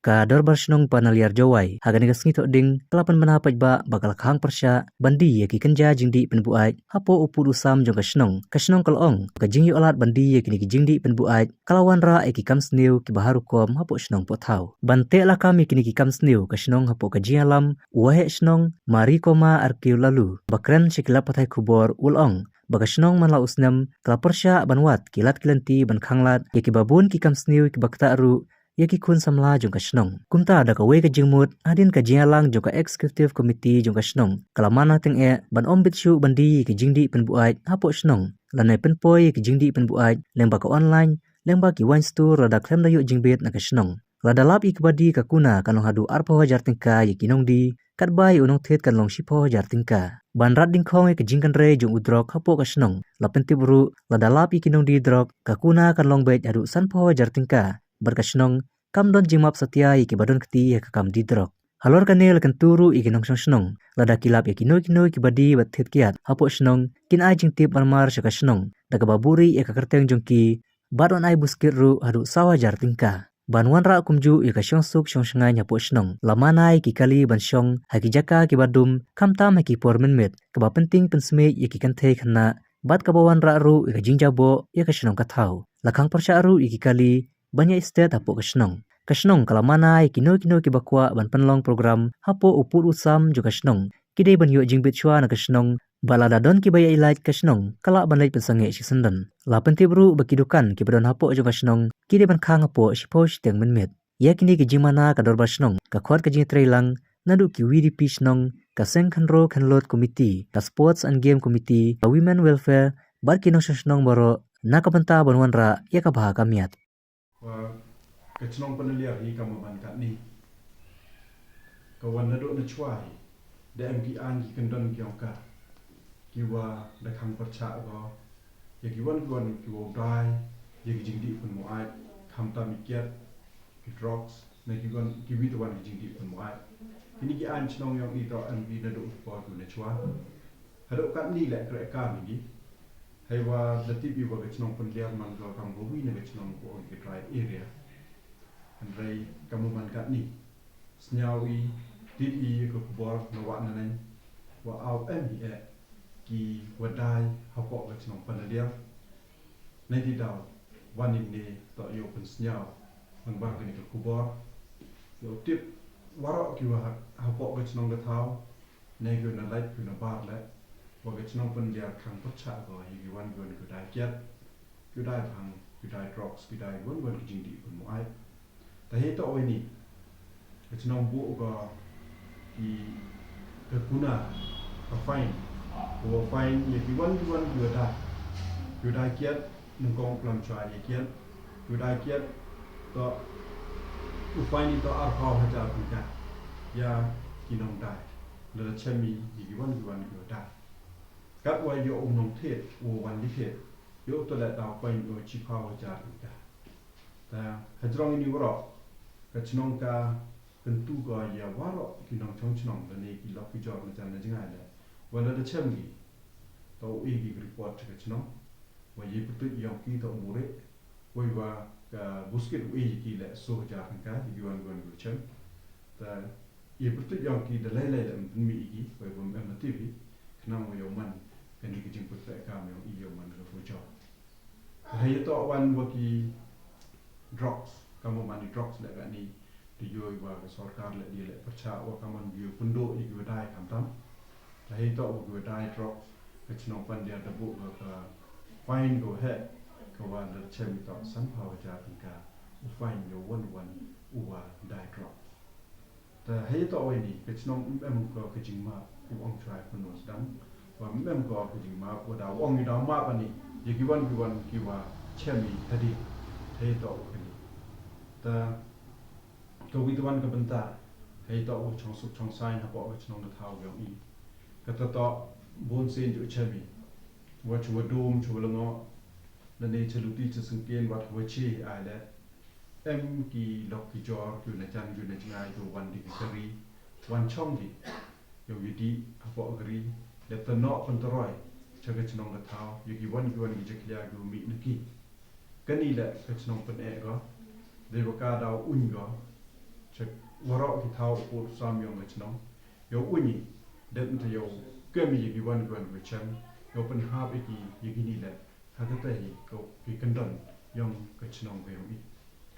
ka Dorbar Shnong Panaliar Jawai hagani gasngi tok ding kelapan menapaj ba bakal khang persya bandi yaki kenja jingdih pynbuaid hapoh upur usam jong ka Shnong kalong ka jingyu alat bandi yaki jingdih pynbuaid kalawan ra yaki kam sniu ki baharu kom hapoh Shnong pothau bante la kami kini ki kam sniu ka Shnong hapoh ka jialam wahe Shnong mari koma arkiu lalu bakren shikila pothai kubor ulong baga Shnong manla usnam kala persya banwat kilat kilanti ban khanglat yaki babun ki kam sniu ki bakta ru yaki kun samla jong ka Shnong kumta da ka we ka jingmut adin ka jialang jong ka executive committee jong ka Shnong kalamana teng e ban ombit shu bandi ki jingdih pynbuaid hapoh Shnong lanai pynpoi ki jingdih pynbuaid lengba ka online lengba ki wine store rada klem dayu jingbet na ka Shnong lada lap ik badi ka kuna kanong hadu arpo hajar tingka yaki nongdi kat bai unong thet kan long shipo hajar tingka ban rat ding khong ke jingkan re jong udrok hapoh ka Shnong lapen tibru lada lap ik nongdi drok ka kuna kan long bet adu sanpo hajar tingka berka Shnong kam don jimap setia iki badon keti ya kam didrok halor kanel kan turu iki nong Shnong lada kilap ya kino ki badi bat thet kiat hapoh Shnong kin ai jing tip marmar shaka Shnong daga baburi ya ka kerteng jongki badon ai buskit ru hadu sawajar tingka banwan ra kumju ya ka shong suk shong shangai hapoh Shnong lamanai ki kali ban shong haki jaka ki badum kam tam haki por menmet ka ba penting pensme ya ki kan the khana bat ka bawan ra ru ya ka jingjabo ya ka Shnong ka thau lakhang persya ru iki kali banyak istet hapoh ka Shnong kalamana kino ki bakwa ban penlong program hapoh upur usam jo ka Shnong kide ban yu jingbit chua na ka Shnong balada don ki baya ilait ka Shnong kala ban lait pensange si sendan lapen tibru bakidukan ki badon hapoh jo ka Shnong kide ban khang hapoh sipo teng menmet ya kini ki jimana ka Dorbar Shnong ka khwat ka jing trailang nadu ki WDP Shnong ka seng khanro khanlot committee ka sports and game committee ka women welfare bar kino Shnong boro nakabanta banwan ra ya ka baha kamiat ke Shnong Panaliar hi kamaban kat ni kawan nadok na chuai de mki an ki kendon ki angka ki wa da khang percha go ya ki wan ki wo dai ya ki jingdi pun mo ai kham ta mikiat ki drugs na ki wan ki wi wan ki jingdi pun mo ai ini ki an Shnong yang i to mki nadok po tu na chua hadok kat ni le kre ka mi hai wa da tibi wa ke Shnong Panaliar man go kam go wi na ke Shnong ko ki dry area Andrei kamu man kat ni senyawi tidi ke kubor na wa nan wa au mi ki wadai hapoh ke Shnong Panaliar nei di daw wanin ni to yo pen senyaw ang ba ke ke kubor yo tip warok ki wa hapoh ke Shnong ga thau nei go na light ku na bar le wa ke Shnong Panaliar khang pacha go yi wan go ku dai kiat ku dai phang ku dai drugs ku dai wan ki jingdi pun mo ai tahi to ini Shnong bu ga ki ke kuna ka fine wo fine ye ki wan yu da kiat nung kong plam chwa ye kiat yu da kiat to u fine to ar ha haja ku ka ya ki nong dai le chemi ki wan yu da kat wa yo nong the wo wan li the yo to la da fine yo chi pa wa ja ku ka ta hajrong ni woro ka Shnong ka tentu ga ya waro ki nong chong Shnong da ne ki lok ki jor na jan na jinga le wala da chemgi to e ki report ka Shnong wa ye putu yong ki to mure wa ka busket e ki le so ja ka ki wan gu chem ta ye putu yong ki da le mi ki wa bom em tv knang wa yo man kan ki jing putu ka me yo man ga fu jo hai to wan wa ki drugs kamu mani drugs le ni di yo wa ka sarkar le di le percha wa kaman bi pundo i go dai kam tam ta hi to go dai drugs ke Shnong Panaliar da bu ka fine go he ka wa da chem to san pa wa ja ka u fine yo one u wa dai drugs ta hi to wa ni ke Shnong em ko ke jing ma u ong try pun no dam wa mem ko ke jing ma wa da ong ni da ma pa ni ye ki wan ki wa chemi tadi hi to ta ko wi tuan ka benta hei to wo chong suk chong sai na po Shnong da thau yong i ka to bon sen ju chemi wa chu dum chu lo ngo na ne chelu ti chu sung ken wat wa chi ai le em ki lok ki jor ku na chan ju na ngai to wan di kari wan chong di yo wi di po gri le ta no kon to roi cha ka Shnong da thau yu ki wan ki jeklia gu mi na ki kani le ka Shnong pen e go de ka da un go cek warok ki thau pur sam yong chnong yo uni den te yo kemi yi wan gwan we chem yo pen ha be ki yi ni le ha ta te ko ki kendon yong ke chnong be yi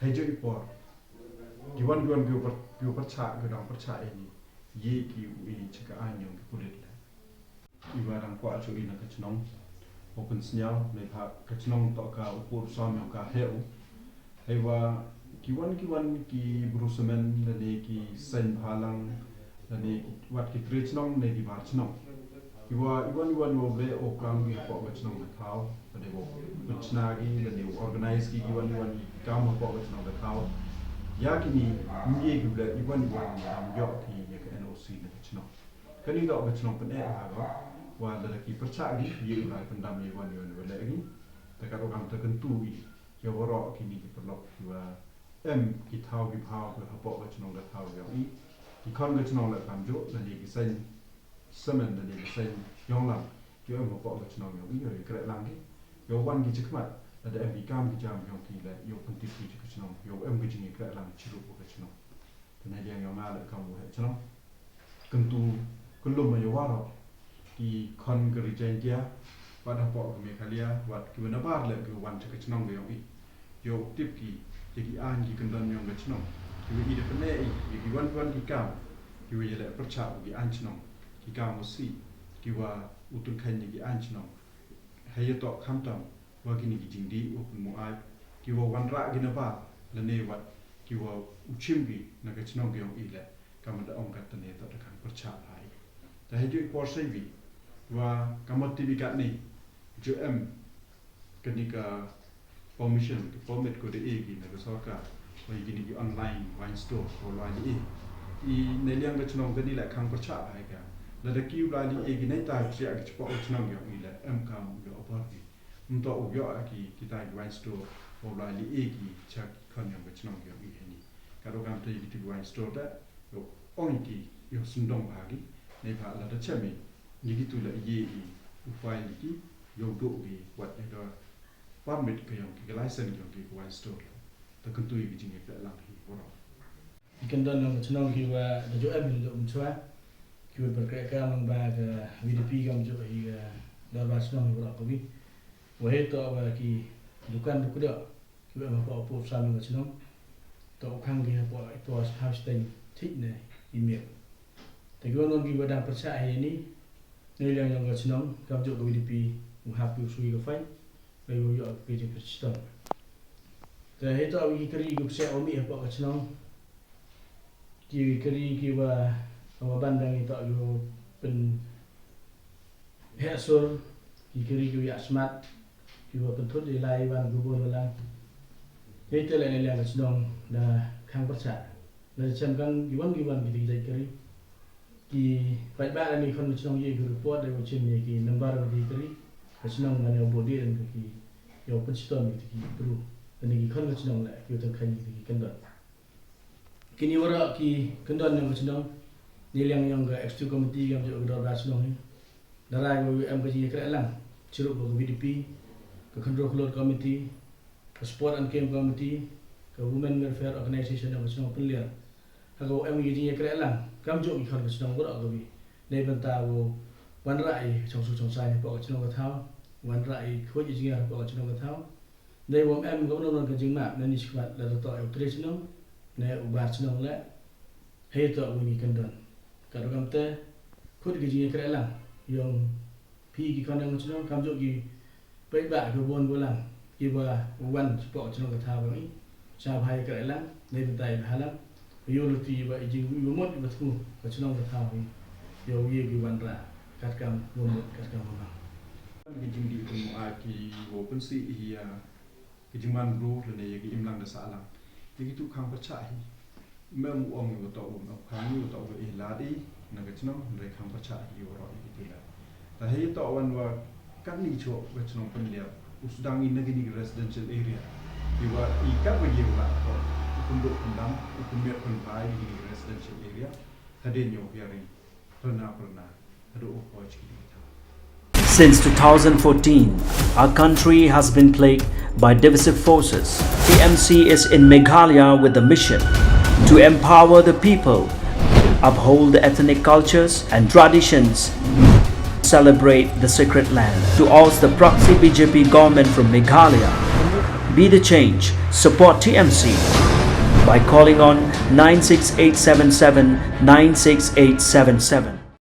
hai jo ipor ki wan gwan bi par cha ga dang par cha ni ye ki wi chika an yong ki kulit le i warang kwa chu ina ke chnong open signal me pha ke chnong to ka pur sam yong ka heu hai wa kiwan ki brusemen da ne ki sen phalang da ne wat ki trechnong ne di bar chnong iwan wo be o kam gi po ga chnong da thau da ne wo chna gi da ne organize ki iwan kam po ga chnong da thau ya ki ni ngi gi bla iwan am yo ki ye ka NOC da chnong kani da ga chnong pen ha ga wa da ki percha gi ye la pen dam iwan wo le gi ta ka ro kam ta kan tu gi yo ro ki ni ki perlok ki wa ki thau ki phau ki hapoh ga chnong ga thau ga i ki khon ga chnong la kam jo la ni ki sen semen la ni ki sen yong lam ki hapoh ga chnong ga i yo kre lang ki yo wan ki chikmat la da ki kam ki jam yong ki la yo pun ti ki chnong yo ki jing kre lang chiru ga chnong ta na yang yo ma la kam wo chnong kan tu kun lo ma yo wa ro ki khon ga ri chen kia wa da hapoh ga me khalia wat ki na bar la ki wan cha chnong ga yong i yo tip ki jadi an ki kendon yang ga chnong ki wi de pne ki wan ki kam ki wi le percha ki an chnong ki kam mo si ki wa utun khan ki an chnong hay to kham tam wa ki ni ki jingdih u mo ai ki wa wan ra gi na ba le ne wat ki wa uchim gi na ga chnong ge i le kam da ong ka tne to da kan percha ai ta hay ju por sai vi wa kamot ti bi ka ni ju kenika permission permit ko de gi na so ka wa gini ki online wine store ko la ni i ne liang ga chnong ga ni la khang par cha ai ga la da ki la ni gi nei ta chia ga chpo chnong yo ni la kam yo par ki to u yo ki ta wine store ko la ni gi cha khon yo ga chnong yo ni ni ka ro kam te ki wine store da yo on ki yo sundong ba gi nei ba la da cha mi ni ki tu la ye u file ni ki yo do gi what I do permit ke yang ki license yang ki wine store ta kan tu yi jing ke lang hi woro ikan dan yang chnong ki wa da jo am lo chwa ki wa per ka mang ba ga VDP gam jo hi ga Dorbar Shnong woro ko bi wa he to wa ki dukan ku da ki wa pa po sa mang chnong to khang ki po to house thing thik ne email te go non ki wa da percha ai ni ne yang chnong gam jo VDP u ha pu sui ga faiไปอยู่ยอดไปจะพิจารณาแต่เหตุวิกฤตกุศลอมีapa chnong ki kri ki wa bandang ituอยู่เป็นเหตุสุดki kri ki ya smart ki waเป็นทุนได้วันกูบ่ละเหตุอะไรเนี่ยก็ chnong da khang percha แล้วฉันกันกี่วันkiใจkri ki ไปบ้านมีคน chnong ยี่กู report ได้ว่าเช่นนี้ki number ki kri chnong มันเอา body อันki yo pensiton gitu ki perlu dan ki kan chnong la ki utak kan ki kendon kini wara ki kendon yang chnong ni yang ga executive committee yang jo Dorbar Shnong ni darai go am ka ji kra lang chiru go VDP ka control floor committee ka sport and camp committee ka women welfare organization yang Shnong Panaliar ka go am ji kra lang kam jo ki kan chnong wara go bi nei ban ta go wan rai chong su chong sai po chnong ka thao wan rai khoi ji ga po chnong ka thao nei wom em go non ka jing ma nei chkwat la to eu traditional nei u ba chnong la he to wi kan don ka ro kam te khut ki ji kra la yong phi ki kan ang chnong kam jo ki pe ba ko bon go la ki ba wan po chnong ka thao ba mi cha bhai kra la nei ban tai ba la yo lu ti ba ji wi mo ba thu ka chnong ka thao bi yo ye ki wan ra kat kam mo kat kam ba ki jingdih ko mo ki wo pen si hi ki jingman bro le ne ki imlang da sa lang ki tu khang pa cha hi mem ong yo to no khang yo to e la di na ga chno re khang pa cha hi wo ro ki ti la ta he to wan wa kan ni cho ga chno pen le usdang in na gi residential area ki wa I ka wa ye wa to kun do kun dam kun me kun pai gi residential area ta de nyo ya ri prana ado ko chi. Since 2014, our country has been plagued by divisive forces. TMC is in Meghalaya with the mission to empower the people, uphold the ethnic cultures and traditions, celebrate the sacred land. To oust the proxy BJP government from Meghalaya, be the change, support TMC by calling on 96877 96877.